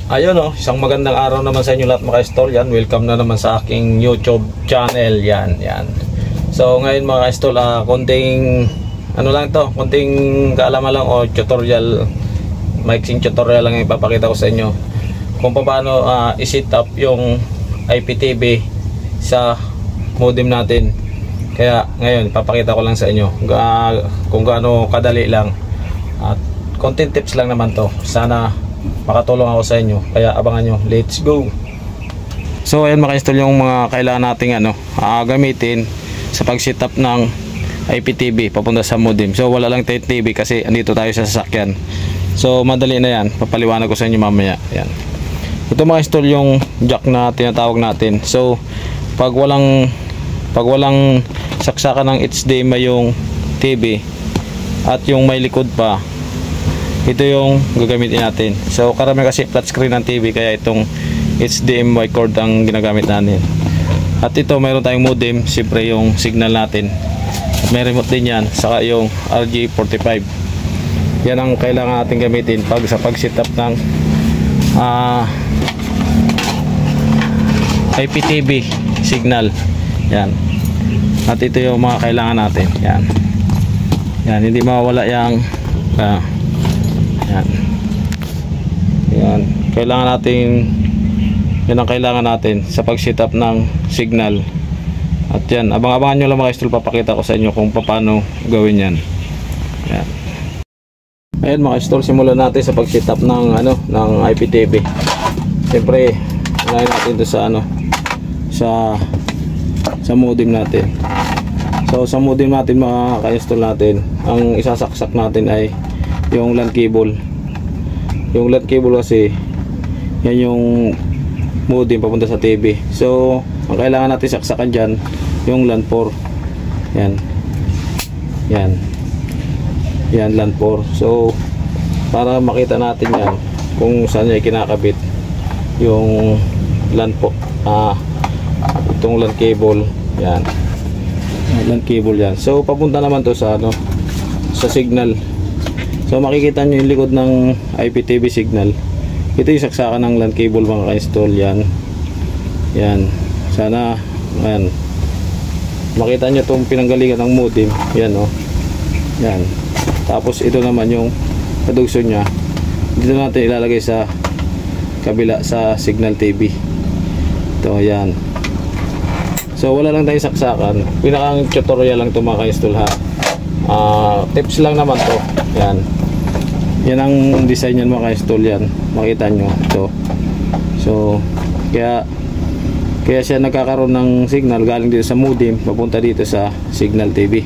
Ayun isang magandang araw naman sa inyo lahat mga ka-stol. Yan, welcome na naman sa aking YouTube channel. Yan. So ngayon mga ka-stol, konting ano lang to, konting kaalaman lang o tutorial, maiksing tutorial lang ipapakita ko sa inyo kung paano i-set up yung IPTV sa modem natin. Kaya ngayon ipapakita ko lang sa inyo kung gaano kadali lang, at content tips lang naman to. Sana makatulong ako sa inyo, kaya abangan nyo. Let's go. So ayan mga ka-stol, yung mga kailangan nating gamitin sa pag-setup ng IPTV papunta sa modem. So wala lang tayong TV kasi andito tayo sa sasakyan. So madali na yan, papaliwanag ko sa inyo mamaya. Yan. Ito mga ka-stol yung jack na tinatawag natin. So pag walang saksakan ng HDMI yung TV at yung may likod pa, ito yung gagamitin natin. So karamihan kasi flat screen ng TV, kaya itong HDMI cord ang ginagamit natin. At ito mayroon tayong modem, siyempre yung signal natin. May remote din yan, saka yung RJ45. Yan ang kailangan natin gamitin sa pag-setup ng IPTV signal. Yan. At ito yung mga kailangan natin. Yan. Yan, hindi mawala yung yan. Kailangan natin, yan ang kailangan natin sa pag-setup ng signal. At yan, abang-abangan nyo lang mga ka-stol, papakita ko sa inyo kung paano gawin yan. Yan. Ayan mga ka-stol, simulan natin sa pag-setup ng ng IPTV. Siyempre, unahin natin ito sa modem natin. So sa modem natin mga ka-stol natin, ang isasaksak natin ay yung LAN cable. Yung LAN cable kasi yan yung modem papunta sa TV. So ang kailangan natin saksakan dyan yung LAN 4. Yan LAN 4. So para makita natin yan kung saan niya kinakabit yung LAN po, itong LAN cable. Yan LAN cable yan. So papunta naman to sa sa signal. So makikita nyo yung likod ng IPTV signal. Ito yung saksakan ng LAN cable mga ka-install. Yan. Sana ayan, makita nyo itong pinanggalingan ng modem. Yan Yan. Tapos ito naman yung kadugso nya. Dito natin ilalagay sa kabila sa signal TV. Ito yan. So wala lang tayong saksakan. Pinakang tutorial lang ito mga ka-install ha. Tips lang naman to. Yan ang design yan mga ka-install. Yan, makita nyo ito. So kaya siya nagkakaroon ng signal galing dito sa modem papunta dito sa signal TV.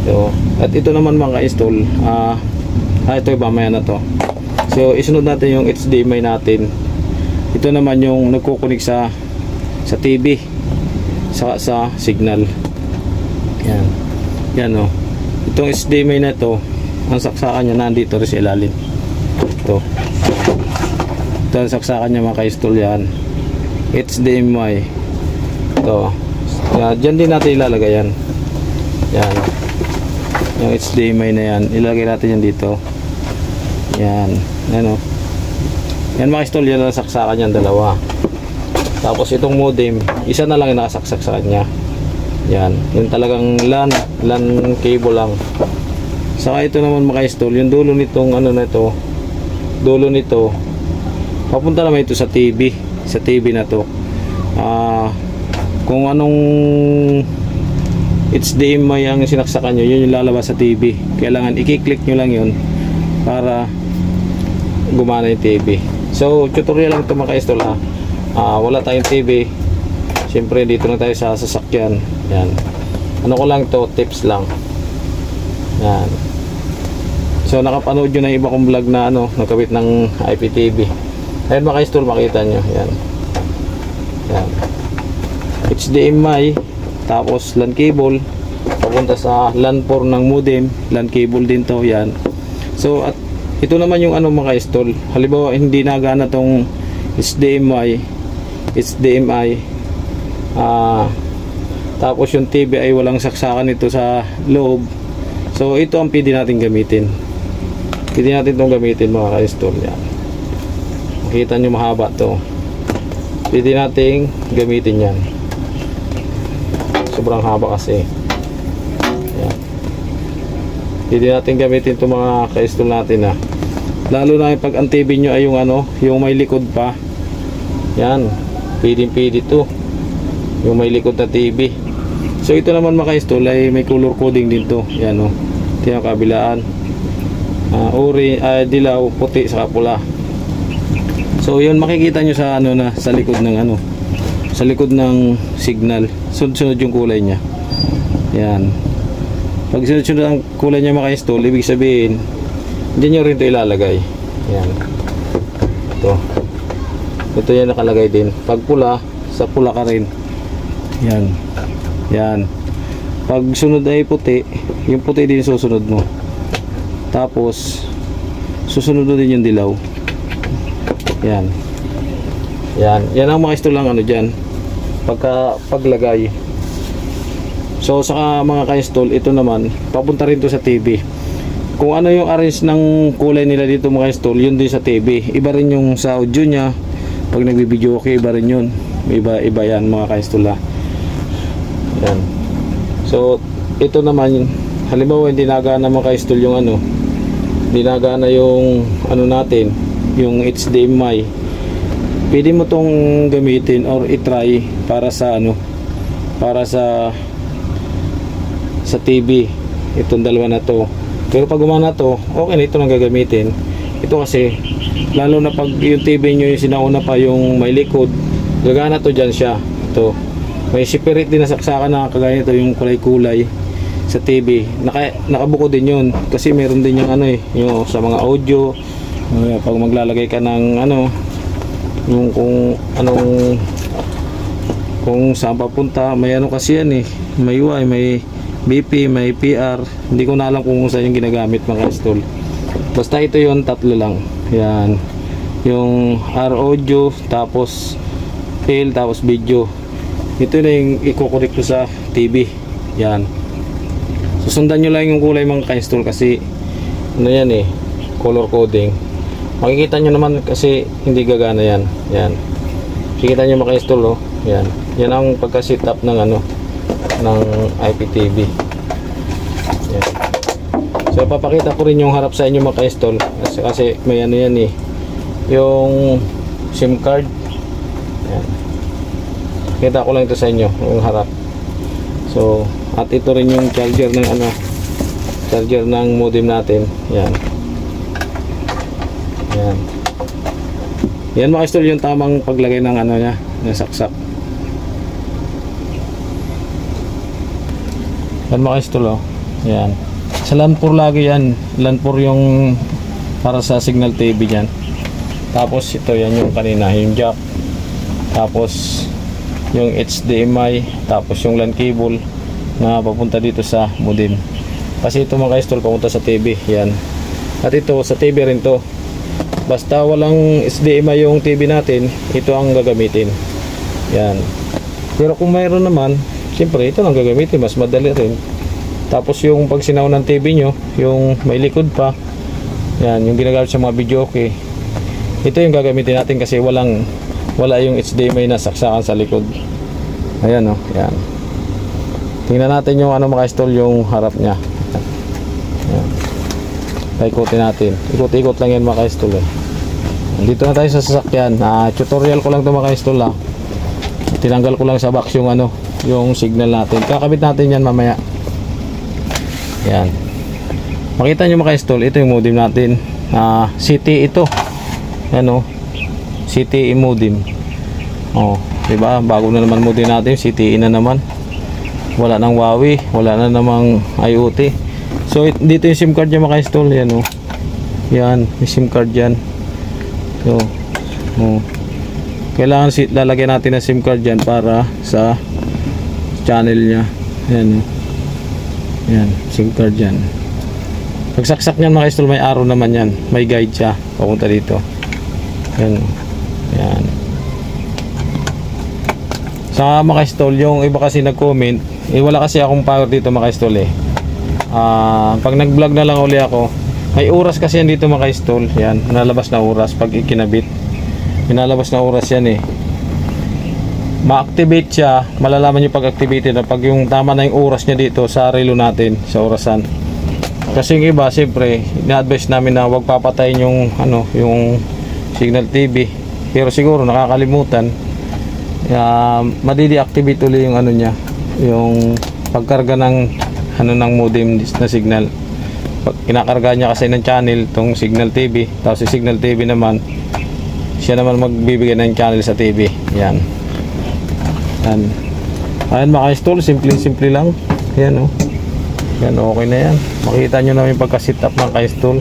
So at ito naman mga ka-install, ito mamaya na to. So isunod natin yung HDMI natin. Ito naman yung nagkukunik sa TV sa signal. Yan itong HDMI na to, ang saksakan niya nandito rin sa ilalim. Ito ang saksakan niya mga ka-install. Yan HDMI ito. Dyan din natin ilalagay yan. Yung HDMI na yan, ilagay natin yan dito. Yan mga ka-install. Yan ang saksakan niyan, dalawa. Tapos itong modem, isa na lang yung nakasaksak sa kanya. Yung talagang LAN cable lang. Saka ito naman mga ka-install, yung dulo nitong dulo nito papunta naman ito sa TV na to. Kung anong HDMI ang sinaksakan nyo, yun yung lalabas sa TV. Kailangan i-click nyo lang yun para gumana yung TV. So tutorial lang ito mga ka-install ha. Wala tayong TV, siyempre dito na tayo sa sasakyan. Yan, ko lang to, tips lang. Yan. So nakapanood nyo na iba kong vlog na nagkabit ng IPTV. Ayan mga ka-install, makita nyo. Yan. HDMI, tapos LAN cable papunta sa LAN 4 ng modem. LAN cable din to. Yan. So at ito naman yung mga ka-install. Halimbawa hindi nagana tong HDMI, tapos yung TV ay walang saksakan ito sa loob. So ito ang pwede natin gamitin. Pwede natin itong gamitin mga ka-install. Yan. Kita nyo mahaba to. Pwede nating gamitin yan. Sobrang haba kasi. Yan. Pwede natin gamitin itong mga ka-install natin lalo na pag ang TV nyo ay yung yung may likod pa. Yan, pwede to, yung may likod na TV. So ito naman maka-install ay may color coding din to. Yan ito yung kabilaan, dilaw, puti, saka pula. So yun makikita nyo sa sa likod ng sa likod ng signal, sunod-sunod yung kulay nya. Yan, pag sunod-sunod ang kulay nya maka-install, ibig sabihin diyan nyo rin ito ilalagay. Yan, ito yan nakalagay din. Pag pula, sa pula ka rin. Yan. Pag sunod ay puti, yung puti din susunod mo. Tapos susunod din yung dilaw. Yan ang mga install lang dyan paglagay. So sa mga ka-install, ito naman papunta rin to sa TV. Kung ano yung arrange ng kulay nila dito mga install, yun din sa TV. Iba rin yung sa audio nya. Pag nagbibideo okay, iba rin yun. Iba yan mga ka-install. Yan. So ito naman, halimbawa hindi nagana mga ka-install yung hindi nagana yung natin, yung HDMI. Pwede mo tong gamitin or i-try para sa para sa TV. Itong dalawa na to. Pero pag gumana to, okay na ito nang gagamitin. Ito kasi, lalo na pag yung TV nyo yung sinauna pa yung may likod, gagana to dyan siya. Ito, may separate din na saksakan na kagaya nito yung kulay-kulay sa TV. Nakabuko din yun. Kasi meron din yung yung sa mga audio. Pag maglalagay ka ng yung kung saan papunta, may kasi yan may UI, may BP, may PR. Hindi ko na alam kung saan yung ginagamit mga install. Basta ito yung tatlo lang. Yan, yung R audio, tapos L, tapos video. Ito na yung i-connect ko sa TV. Yan, susundan nyo lang yung kulay mga ka-install kasi yan color coding. Makikita nyo naman kasi hindi gagana yan. Yan, makikita nyo maka-install yan ang pagka-set up ng ng IPTV. Yan. So papakita ko rin yung harap sa inyo mga ka-install kasi may yan yung SIM card. Yan. Kita ko lang ito sa inyo yung harap. So at ito rin yung charger ng charger ng modem natin. Yan mga ka-install yung tamang paglagay ng nya, ng saksak. Yan mga ka-install yan. Sa LAN port lagi yan. LAN port yung para sa signal TV dyan. Tapos ito yan yung kanina, yung jack. Tapos yung HDMI. Tapos yung LAN cable na papunta dito sa modem. Kasi ito mga ka-install papunta sa TV. Yan. At ito sa TV rin to. Basta walang HDMI yung TV natin, ito ang gagamitin. Yan. Pero kung mayroon naman, siyempre ito lang gagamitin, mas madali rin. Tapos yung pag sinaw ng TV nyo, yung may likod pa, yan, yung ginagamit sa mga video okay, ito yung gagamitin natin kasi wala yung HDMI na saksakan sa likod. Ayan yan. Tingnan natin yung mga install yung harap nya. Yan. Ikutin natin, ikot-ikot lang yan mga install. Dito na tayo sa sasakyan. Tutorial ko lang ito mga install. Tinanggal ko lang sa box yung yung signal natin. Kakabit natin yan mamaya. Yan. Makita nyo maka-install. Ito yung modem natin. CT ito. Ano? CTE modem. Diba? Bago na naman modem natin. CTE na naman. Wala nang Huawei. Wala na namang IoT. So dito yung SIM card niya maka-install. Yan Yan. May SIM card yan. So kailangan lalagyan natin ng SIM card dyan para sa channel nya. Yan, SIM card dyan. Pagsaksak nyan mga install, may arrow naman yan, may guide siya papunta dito. Yan. Sa mga install, yung iba kasi nag-comment, wala kasi akong power dito mga install pag nag-vlog na lang uli ako, may oras kasi yan dito mga install. Yan, nalabas na oras pag ikinabit. pinalabas na oras yan eh. Ma-activate siya, malalaman nyo pag activated na pag yung tama na yung oras niya dito sa relo natin, sa orasan. Kasi yung iba, siyempre, ina-advise namin na huwag papatayin yung yung signal TV. Pero siguro nakakalimutan. Madi-deactivate ulit yung niya, yung pagkarga ng ng modem na signal. Pag kinakarga niya kasi ng channel tong signal TV, tapos si signal TV naman siya naman magbibigay ng channel sa TV. Yan. Ayan maka-install, simple lang. Yan yan, okay na yan. Makita nyo namin pagka-sit up ng ka-install.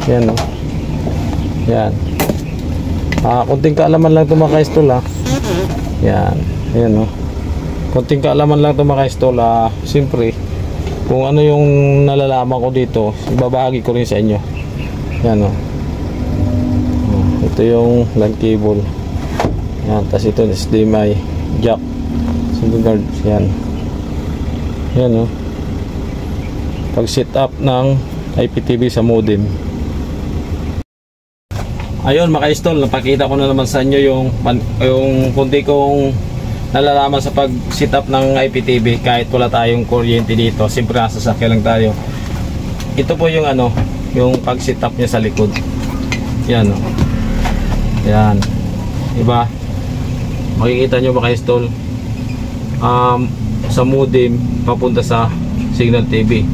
Yan yan. Kunting kaalaman lang ito maka-install Yan. Ayan konting kaalaman lang ito maka-install. Siyempre kung ano yung nalalaman ko dito, ibabahagi ko rin sa inyo. Yan ito yung LAN cable. Yan, tapos ito HDMI jack, single guard. Yan pag set up ng IPTV sa modem. Ayun, maka-install, napakita ko na naman sa inyo yung kunti kong nalalaman sa pag set up ng IPTV kahit wala tayong kuryente dito. Siyempre nasa sasakyan lang tayo. Ito po yung yung pag set up niya sa likod. Yan yan, diba? Makikita nyo maka-install sa modem papunta sa signal TV.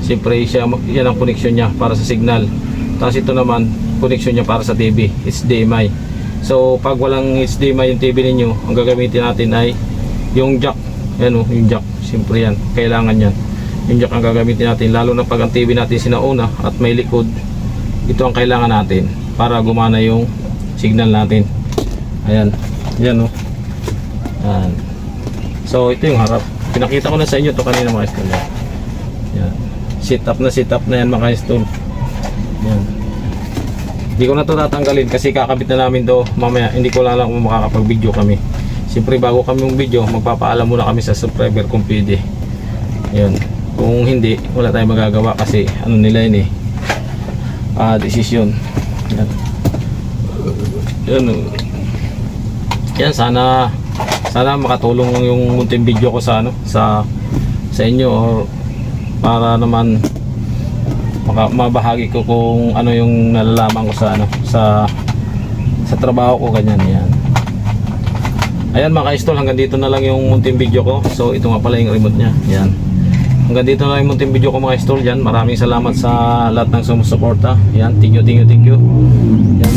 Siyempre yan ang connection niya para sa signal. Tapos ito naman connection niya para sa TV, HDMI. So pag walang HDMI yung TV ninyo, ang gagamitin natin ay yung jack. Yan yung jack. Siyempre yan, kailangan yan. Yung jack ang gagamitin natin, lalo na pag ang TV natin sinauna at may likod. Ito ang kailangan natin para gumana yung signal natin. Ayan, yan Yan. So ito yung harap. Pinakita ko na sa inyo to kanina mga install. Yan. Set up na yan mga install. Yan. Hindi ko na to tatanggalin kasi kakabit na namin to mamaya. Hindi ko lang kung makakapag-video kami. Siyempre bago kami yung video, magpapaalam muna kami sa subscriber kung pwede. Yan. Kung hindi, wala tayong magagawa kasi nila yun desisyon. Yan. Yan, sana makatulong yung munting video ko sa sa inyo, or para naman mabahagi ko kung ano yung nalalaman ko sa trabaho ko, ganyan. Yan. Ayan mga ka-install, hanggang dito na lang yung munting video ko. So ito nga pala yung remote nya. Yan. Hanggang dito na lang yung munting video ko mga ka-install. Yan. Maraming salamat sa lahat ng sumusuporta. Yan, thank you. Yan.